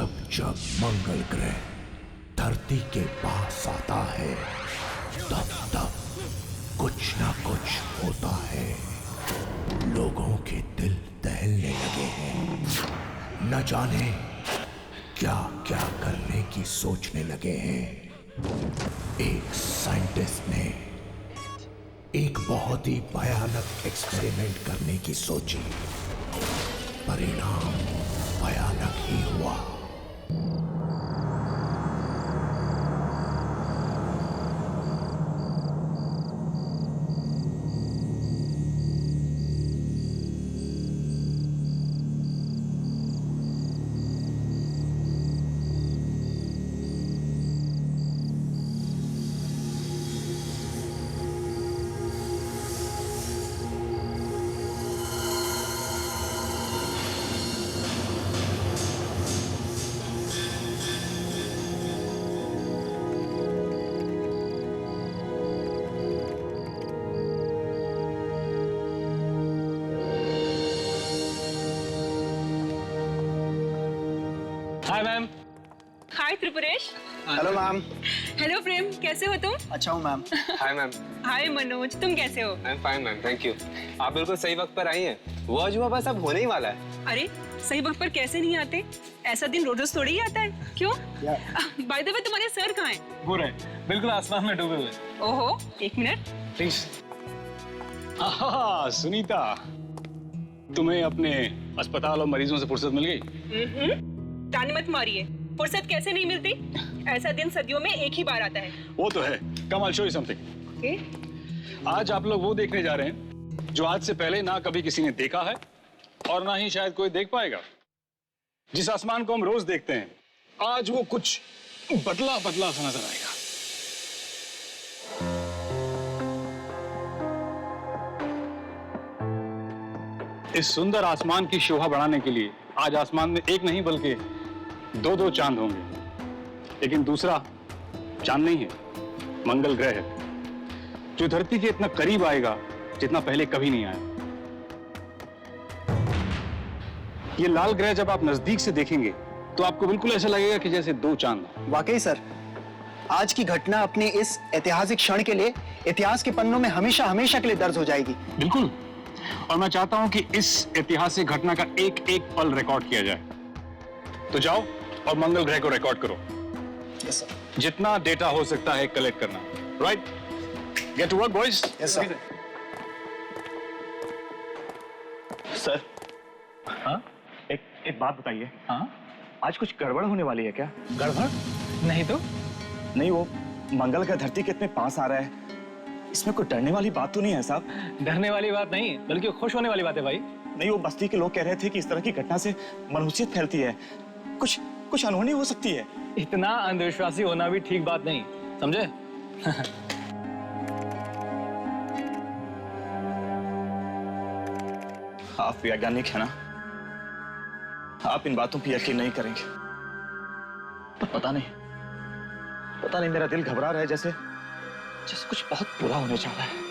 जब जब मंगल ग्रह धरती के पास आता है तब तब कुछ ना कुछ होता है। लोगों के दिल दहलने लगे हैं, न जाने क्या क्या करने की सोचने लगे हैं। एक साइंटिस्ट ने एक बहुत ही भयानक एक्सपेरिमेंट करने की सोची। परिणाम भयानक ही हुआ। Hi ma'am. Hi Tripuresh. Hello ma'am. Hello Prem, कैसे हो तुम? अच्छा हूँ ma'am. Hi ma'am. Hi Manoj, तुम कैसे हो? I am fine ma'am, thank you. आप बिल्कुल सही वक्त पर आई हैं। वो अजूबा बस अब होने ही वाला है। अरे सही वक्त पर कैसे नहीं आते? ऐसा दिन रोज रोज थोड़ी ही आता है। क्यों? बाय द वे तुम्हारे सर कहाँ हैं? वो रहे बिल्कुल आसमान में डूबे हुए। ओहो, एक मिनट। प्लीज। सुनीता, तुम्हें अपने अस्पताल और मरीजों से फुर्सत मिल गई? ताने मत मारिए, फुर्सत कैसे नहीं मिलती? ऐसा दिन सदियों में एक ही बार आता है। वो तो है। Come I show you something. Okay? आज आप लोग वो देखने जा रहे हैं जो आज से पहले ना कभी किसी ने देखा है और ना ही शायद कोई देख पाएगा। जिस आसमान को हम रोज देखते हैं, आज वो कुछ बदला बदला सा नजर आएगा। इस सुंदर आसमान की शोभा बढ़ाने के लिए आज आसमान में एक नहीं बल्कि दो दो चांद होंगे। लेकिन दूसरा चांद नहीं है, मंगल ग्रह है, जो धरती के इतना करीब आएगा जितना पहले कभी नहीं आया। ये लाल ग्रह जब आप नजदीक से देखेंगे तो आपको बिल्कुल ऐसा लगेगा कि जैसे दो चांद। वाकई सर, आज की घटना अपने इस ऐतिहासिक क्षण के लिए इतिहास के पन्नों में हमेशा हमेशा के लिए दर्ज हो जाएगी। बिल्कुल। और मैं चाहता हूं कि इस ऐतिहासिक घटना का एक एक पल रिकॉर्ड किया जाए। तो जाओ और मंगल ग्रह को रिकॉर्ड करो। Yes sir. जितना डेटा हो सकता है कलेक्ट करना। Right? Get to work boys. Yes sir. Sir, हाँ, एक बात बताइए। हाँ? आज कुछ गड़बड़ होने वाली है क्या? गड़बड़? नहीं तो? नहीं, वो मंगल का धरती के इतने पास आ रहा है, इसमें कोई डरने वाली बात तो नहीं है साहब? डरने वाली बात नहीं, बल्कि खुश होने वाली बात है भाई। नहीं, वो बस्ती के लोग कह रहे थे कि इस तरह की घटना से मनहूसियत फैलती है, कुछ अनहोनी हो सकती है। इतना अंधविश्वासी होना भी ठीक बात नहीं, समझे? आप वैज्ञानिक है ना, आप इन बातों पर यकीन नहीं करेंगे। पर पता नहीं मेरा दिल घबरा रहा है, जैसे कुछ बहुत बुरा होने जा रहा है।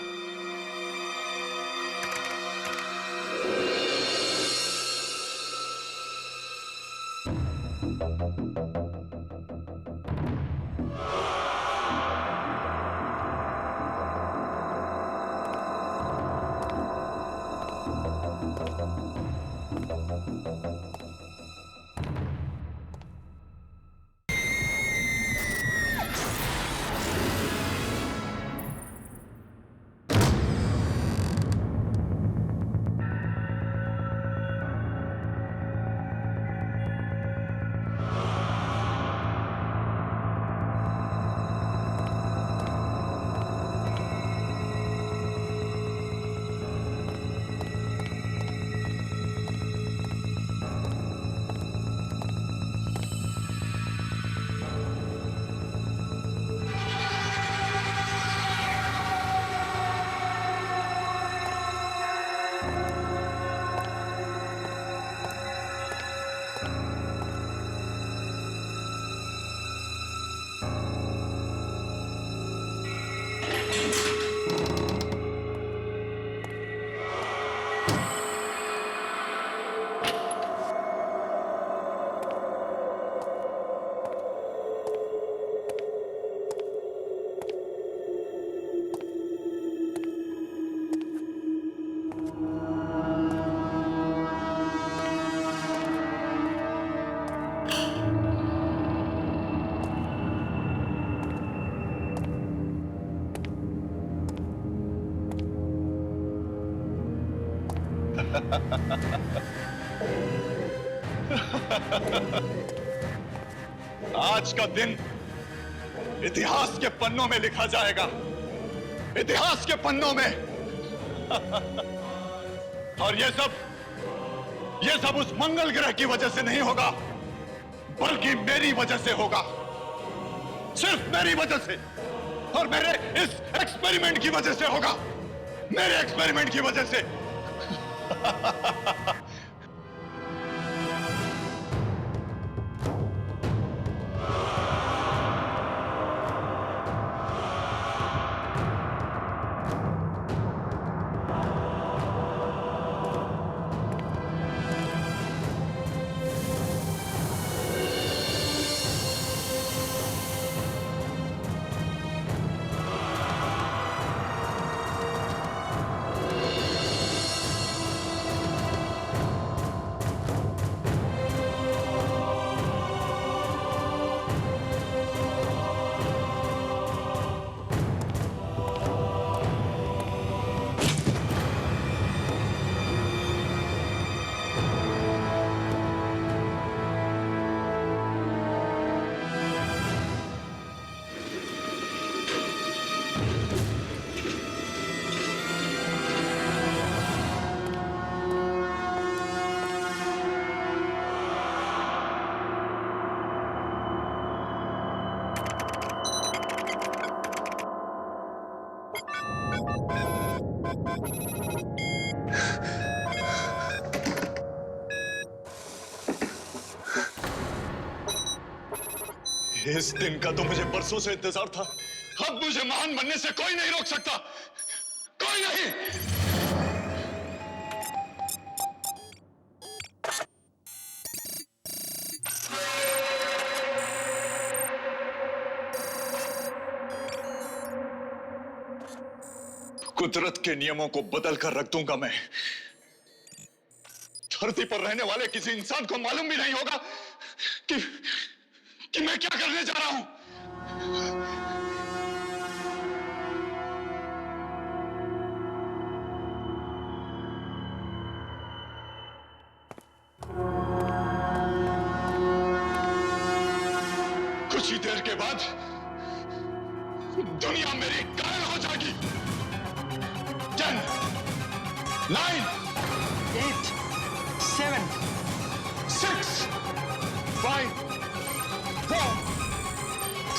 आज का दिन इतिहास के पन्नों में लिखा जाएगा, इतिहास के पन्नों में। और ये सब उस मंगल ग्रह की वजह से नहीं होगा, बल्कि मेरी वजह से होगा, सिर्फ मेरी वजह से, और मेरे इस एक्सपेरिमेंट की वजह से होगा, मेरे एक्सपेरिमेंट की वजह से। इस दिन का तो मुझे बरसों से इंतजार था। अब मुझे महान बनने से कोई नहीं रोक सकता, कोई नहीं। कुदरत के नियमों को बदल कर रख दूंगा मैं। धरती पर रहने वाले किसी इंसान को मालूम भी नहीं होगा कि मैं क्या करने जा रहा हूं। कुछ ही देर के बाद दुनिया मेरी कायल हो जाएगी। 10, 9, 8, 7, 6, 5, 4,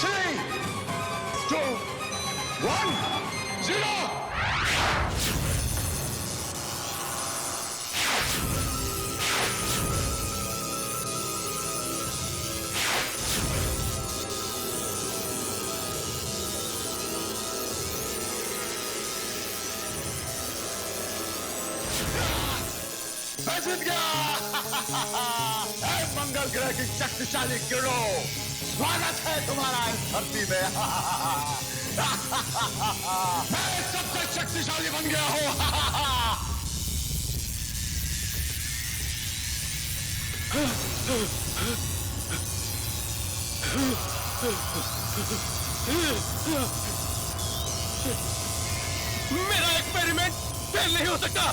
3, 2, 1, 0। मैं जीत गया। मंगल ग्रह की शक्तिशाली किरणों, स्वागत है तुम्हारा इस धरती में। मैं सबसे शक्तिशाली बन गया हूं। मेरा एक्सपेरिमेंट फेल नहीं हो सकता।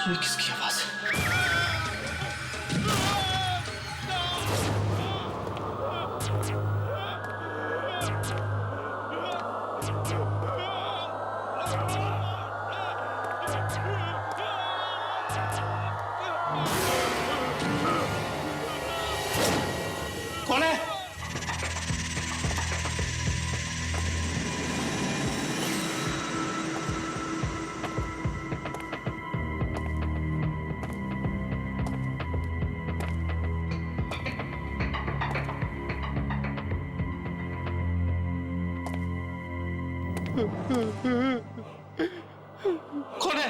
ये किसकी आवाज है? कौन है? कौन है?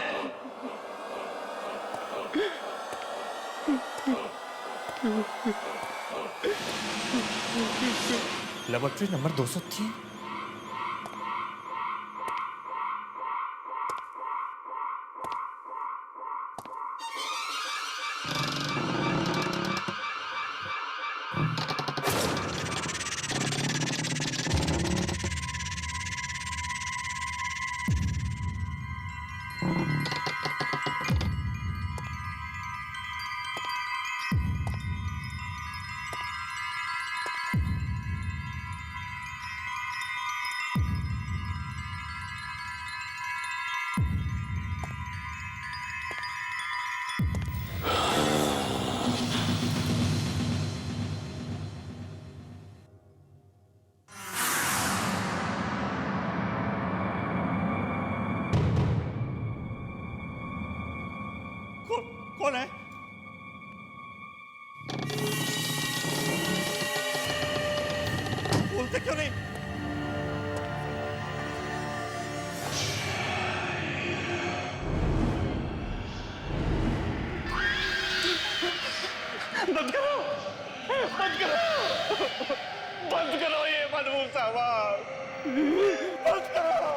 Laboratory number 203। कौन है? बोलते क्यों नहीं? बंद करो, बंद करो, बंद करो ये मनमूल साहब, बंद करो।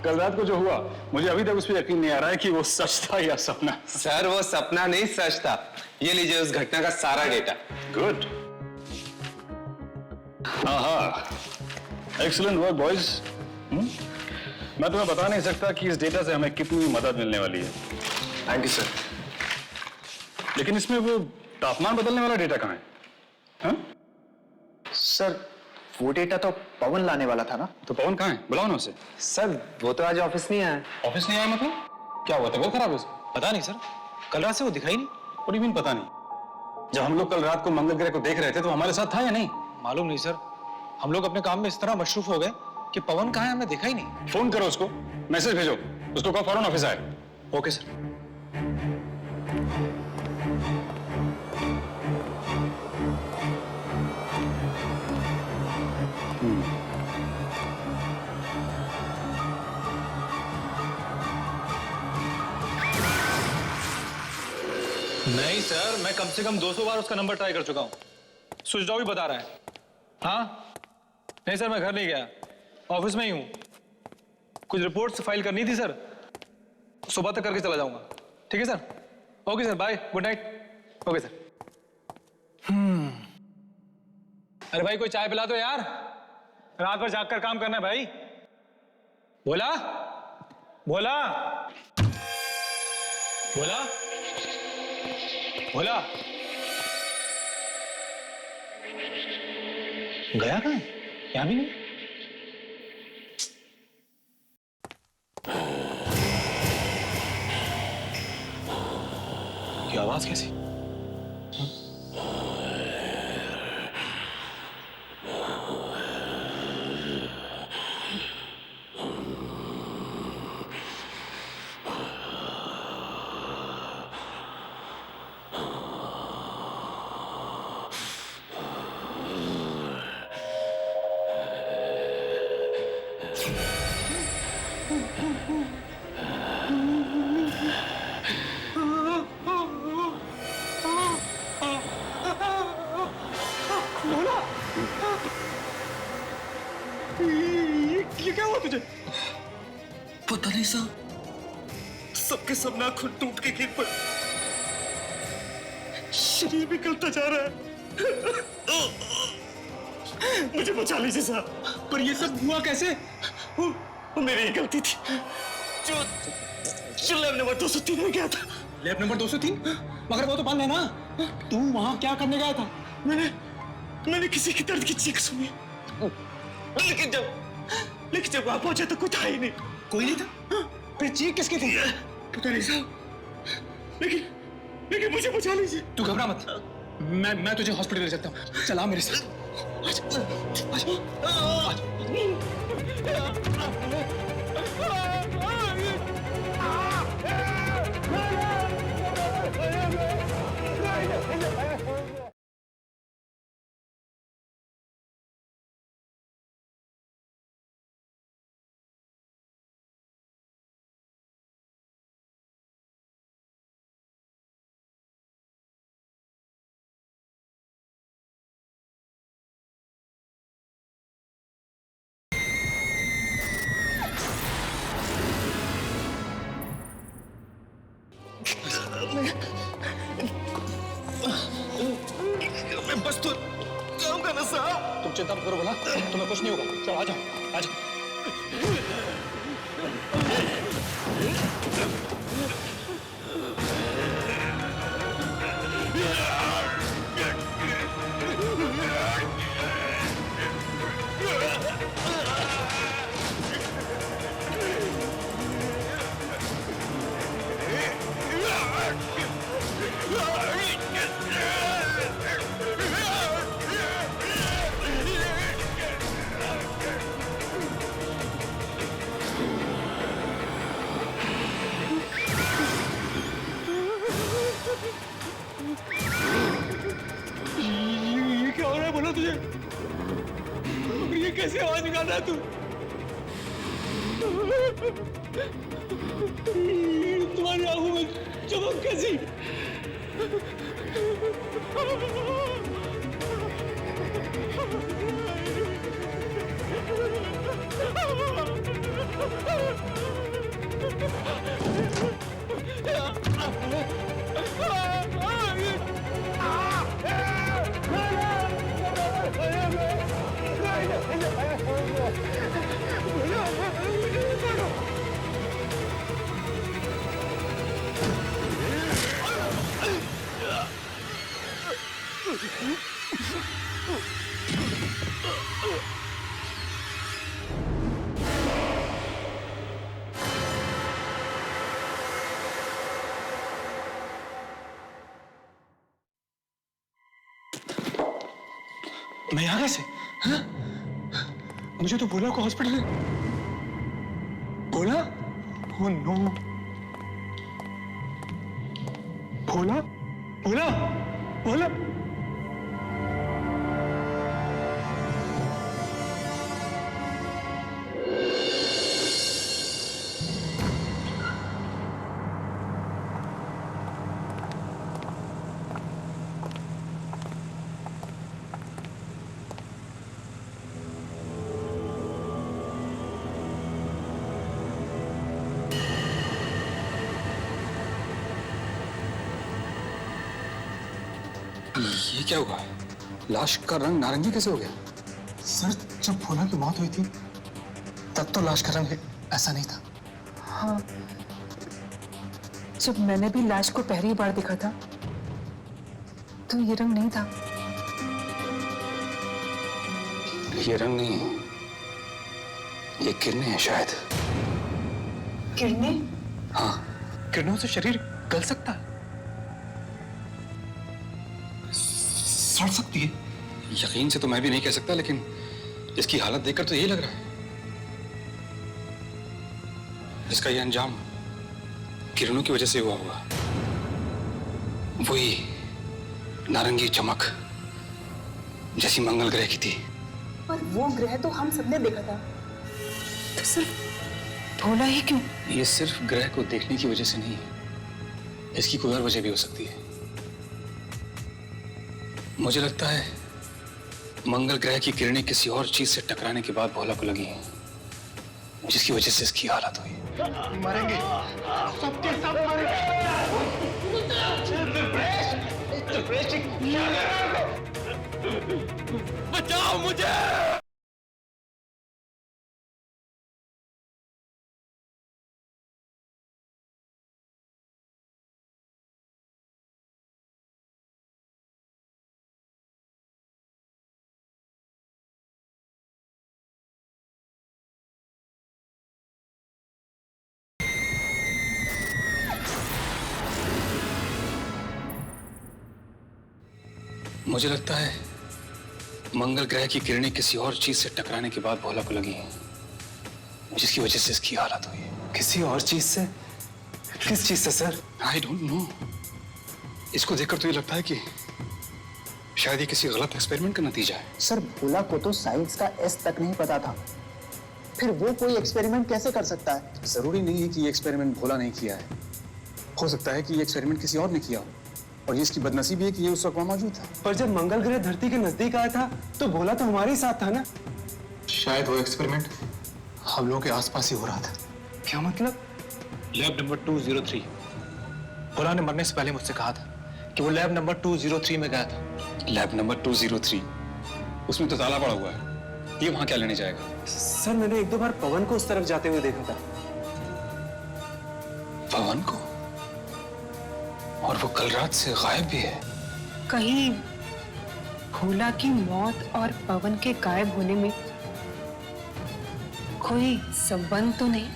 कल रात को जो हुआ, मुझे अभी तक उस पर यकीन नहीं आ रहा है कि वो सच था या सपना। सर वो सपना नहीं सच था। ये लीजिए उस घटना का सारा डेटा। गुड। हाँ, एक्सीलेंट वर्क बॉयज। मैं तुम्हें बता नहीं सकता कि इस डेटा से हमें कितनी मदद मिलने वाली है। Thank you sir. लेकिन इसमें वो तापमान बदलने वाला डेटा कहाँ है? हाँ? सर वो डेटा तो पवन लाने वाला था ना। तो पवन कहाँ है? बुलाओ ना उसे। सर वो तो आज ऑफिस नहीं आया। ऑफिस नहीं आया मतलब? क्या हुआ, तबीयत खराब है उसकी? पता नहीं सर, कल रात से वो दिखाई नहीं। What do you mean पता नहीं? जब हम लोग कल रात को मंगल ग्रह को देख रहे थे तो हमारे साथ था या नहीं? मालूम नहीं सर, हम लोग अपने काम में इस तरह मशरूफ हो गए कि पवन कहाँ है हमें देखा ही नहीं। फोन करो उसको, मैसेज भेजो, उसको कहो फौरन ऑफिस आए। Okay sir. नहीं सर, मैं कम से कम 200 बार उसका नंबर ट्राई कर चुका हूं। स्विच ऑफ भी बता रहा है। हाँ नहीं सर, मैं घर नहीं गया, ऑफिस में ही हूं। कुछ रिपोर्ट्स फाइल करनी थी सर, सुबह तक करके चला जाऊंगा। ठीक है sir? Okay sir, bye, good night. Okay sir. अरे भाई कोई चाय पिला दो यार, रात भर जाग कर काम करना है भाई। बोला बोला बोला बोला। गया कहाँ है? यहाँ भी नहीं। ये आवाज कैसी? ये क्या हुआ तुझे? पता नहीं साहब, सबके सब नाखून टूट के गिर पड़े, शरीर भी गलता जा रहा है। मुझे बचा लीजिए साहब। पर ये सब हुआ कैसे? वो मेरी ही गलती थी। जो लैब नंबर 203 में गया था। Lab number 203? मगर वो तो बंद है ना। तू वहां क्या करने गया था? मैंने किसी की दर्द की चीख सुनी, लेकिन जब वहां पहुंचा तो कुछ था ही नहीं। कोई नहीं था? फिर चीख किसकी थी? पता नहीं साहब, लेकिन मुझे बचा लीजिए। तू घबरा मत, मैं तुझे हॉस्पिटल ले जाता हूँ। चला मेरे साथ। मैं बस तो जाऊंगा ना साहब। तुम चिंता मत करो भला, तुम्हें कुछ नहीं होगा। चलो आ जाओ, आ जाओ। ये क्या हो रहा है बोला तुझे? ये कैसे आवाज निकाल रहा है तू? तुम्हारी आंखों में चमक कैसी? मैं यहाँ कैसे? हाँ? मुझे तो भोला को हॉस्पिटल भोला? Oh no. भोला? भोला? भोला? ये क्या हुआ? लाश का रंग नारंगी कैसे हो गया? सर, जब भोला की मौत हुई थी तब तो लाश का रंग ऐसा नहीं था। हाँ, जब मैंने भी लाश को पहली बार देखा था तो ये रंग नहीं था। ये रंग नहीं है, ये किरणें हैं शायद। किरणें? हाँ, किरणों से शरीर गल सकता है? सड़ सकती है। यकीन से तो मैं भी नहीं कह सकता, लेकिन इसकी हालत देखकर तो यही लग रहा है। इसका यह अंजाम किरणों की वजह से हुआ होगा। वही नारंगी चमक जैसी मंगल ग्रह की थी। पर वो ग्रह तो हम सबने देखा था, तो सिर्फ भोला ही क्यों? ये सिर्फ ग्रह को देखने की वजह से नहीं है, इसकी कोई और वजह भी हो सकती है। मुझे लगता है मंगल ग्रह की किरणें किसी और चीज से टकराने के बाद भोला को लगी हैं, जिसकी वजह से इसकी हालत हुई। मरेंगे, सबके सब मरेंगे। बचाओ मुझे। मुझे लगता है मंगल ग्रह की किरणें किसी और चीज से टकराने के बाद भोला को लगी हैं, जिसकी वजह से इसकी हालत हुई है। किसी और चीज से? किस चीज से सर? I don't know. इसको देखकर तो ये लगता है कि शायद ये किसी गलत एक्सपेरिमेंट का नतीजा है। सर भोला को तो साइंस का एस तक नहीं पता था, फिर वो कोई एक्सपेरिमेंट कैसे कर सकता है? जरूरी नहीं है कि ये एक्सपेरिमेंट भोला नहीं किया है, हो सकता है कि ये एक्सपेरिमेंट किसी और ने किया हो, और ये इसकी बदनसीबी है कि ये उस वक्त वहां मौजूद था। पर जब मंगल ग्रह धरती के नजदीक आया था तो भोला तो हमारे साथ था ना। शायद वो एक्सपेरिमेंट हम लोगों के आसपास ही हो रहा था। क्या मतलब? Lab number 203। भोला ने मरने से पहले मुझसे कहा था कि वो लैब नंबर 203 में गया था। Lab number 203? उसमें तो ताला पड़ा हुआ है, ये वहां क्या लेने जाएगा? सर मैंने एक दो बार पवन को उस तरफ जाते हुए देखा था। पवन को? और वो कल रात से गायब भी है। कहीं भोला की मौत और पवन के गायब होने में कोई संबंध तो नहीं?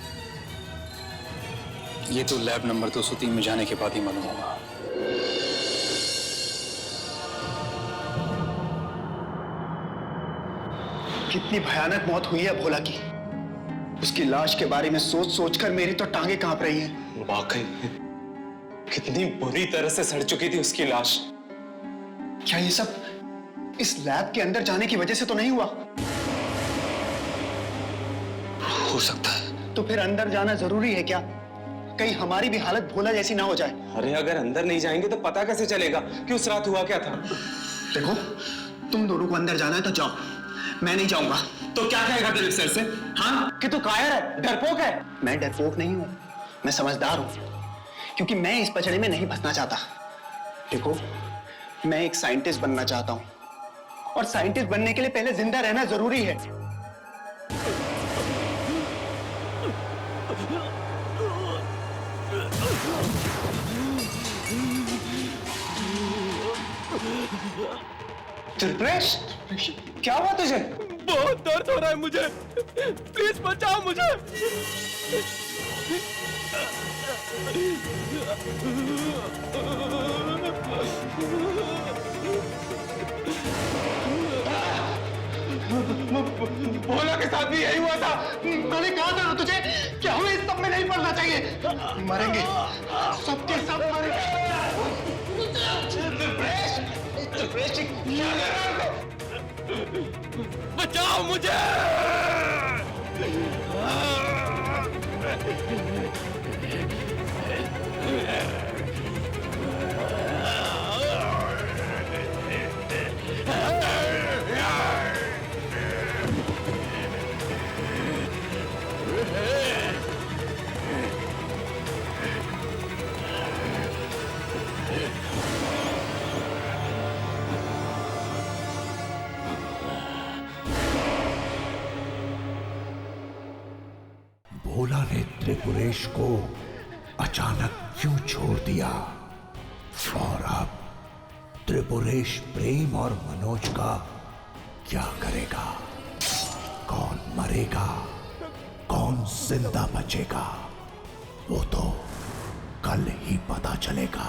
ये तो लैब नंबर 203 में जाने के बाद ही मालूम होगा। कितनी भयानक मौत हुई है भोला की। उसकी लाश के बारे में सोच सोचकर मेरी तो टांगे कांप रही हैं। वाकई कितनी बुरी तरह से सड़ चुकी थी उसकी लाश। क्या ये सब इस लैब के अंदर जाने की वजह से तो नहीं हुआ? हो सकता है। तो फिर अंदर जाना जरूरी है क्या? कहीं हमारी भी हालत भोला जैसी ना हो जाए। अरे अगर अंदर नहीं जाएंगे तो पता कैसे चलेगा कि उस रात हुआ क्या था? देखो, तुम दोनों को अंदर जाना है तो जाओ, मैं नहीं जाऊंगा। तो क्या कहेगा दिलीप सर से? हाँ कि तू कायर है, डरपोक है? मैं डरपोक नहीं हूं, मैं समझदार हूं, क्योंकि मैं इस पचड़े में नहीं फंसना चाहता। देखो, मैं एक साइंटिस्ट बनना चाहता हूं, और साइंटिस्ट बनने के लिए पहले जिंदा रहना जरूरी है। त्रिप्रेश, क्या हुआ तुझे? बहुत दर्द हो रहा है मुझे, प्लीज बचाओ मुझे। भोला के साथ भी यही हुआ था। मैंने कहा था ना तुझे कि हमें इस सब में नहीं पड़ना चाहिए। मरेंगे, सबके सब मरेंगे। बचाओ मुझे। भोला ने त्रिपुरेश को अचानक क्यों छोड़ दिया, और अब त्रिपुरेश प्रेम और मनोज का क्या करेगा? कौन मरेगा, कौन जिंदा बचेगा, वो तो कल ही पता चलेगा।